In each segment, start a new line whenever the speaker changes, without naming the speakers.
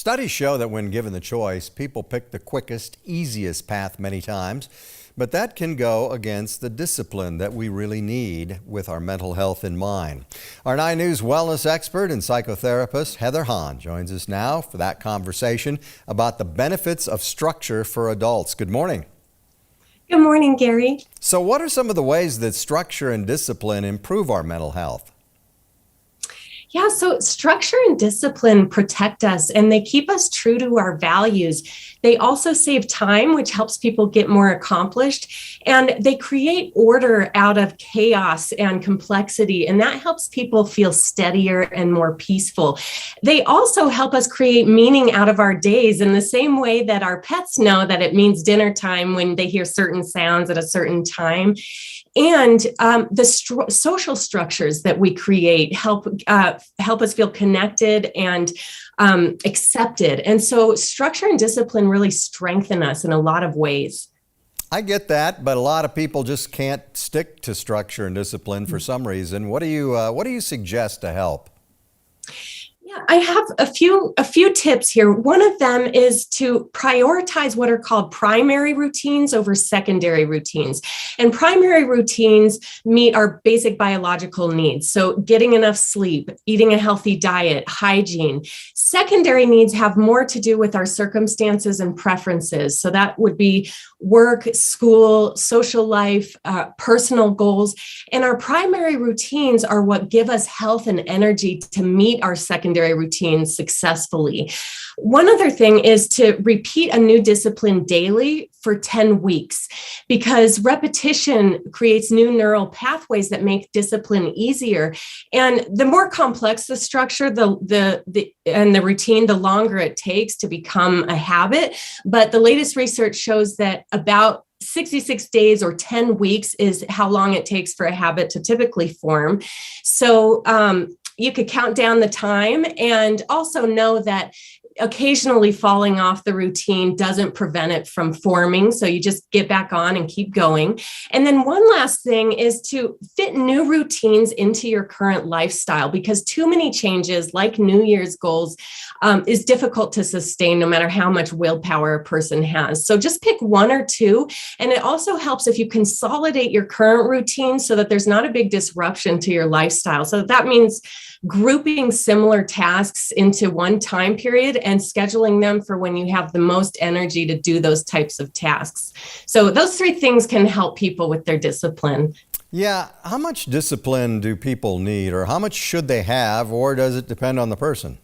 Studies show that when given the choice, people pick the quickest, easiest path many times, but that can go against the discipline that we really need with our mental health in mind. Our 9 News wellness expert and psychotherapist Heather Hahn joins us now for that conversation about the benefits of structure for adults. Good morning.
Good morning, Gary.
So what are some of the ways that structure and discipline improve our mental health?
Yeah, so structure and discipline protect us and they keep us true to our values. They also save time, which helps people get more accomplished, and they create order out of chaos and complexity, and that helps people feel steadier and more peaceful. They also help us create meaning out of our days in the same way that our pets know that it means dinner time when they hear certain sounds at a certain time. And the social structures that we create help us feel connected and accepted. And so structure and discipline really strengthen us in a lot of ways.
I get that, but a lot of people just can't stick to structure and discipline for some reason. What do you suggest to help?
Yeah, I have a few tips here. One of them is to prioritize what are called primary routines over secondary routines. And primary routines meet our basic biological needs. So getting enough sleep, eating a healthy diet, hygiene. Secondary needs have more to do with our circumstances and preferences. So that would be work, school, social life, personal goals. And our primary routines are what give us health and energy to meet our secondary routines successfully. One other thing is to repeat a new discipline daily for 10 weeks, because repetition creates new neural pathways that make discipline easier. And the more complex the structure, and the routine, the longer it takes to become a habit. But the latest research shows that about 66 days or 10 weeks is how long it takes for a habit to typically form. So you could count down the time and also know that occasionally falling off the routine doesn't prevent it from forming. So you just get back on and keep going. And then one last thing is to fit new routines into your current lifestyle, because too many changes, like New Year's goals, is difficult to sustain no matter how much willpower a person has. So just pick one or two. And it also helps if you consolidate your current routine so that there's not a big disruption to your lifestyle. So that means grouping similar tasks into one time period and scheduling them for when you have the most energy to do those types of tasks. So those 3 things can help people with their discipline.
Yeah, how much discipline do people need, or how much should they have, or does it depend on the person?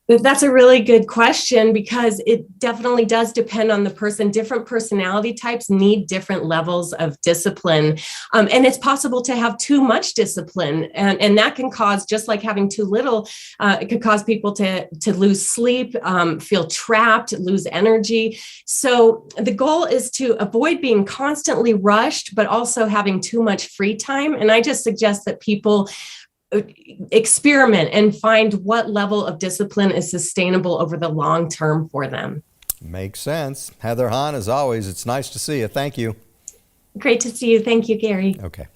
That's a really good question, because it definitely does depend on the person. Different personality types need different levels of discipline. And it's possible to have too much discipline. And that can cause, just like having too little, it could cause people to lose sleep, feel trapped, lose energy. So the goal is to avoid being constantly rushed, but also having too much free time. And I just suggest that people experiment and find what level of discipline is sustainable over the long term for them.
Makes sense. Heather Hahn, as always, it's nice to see you. Thank you.
Great to see you. Thank you, Gary.
Okay.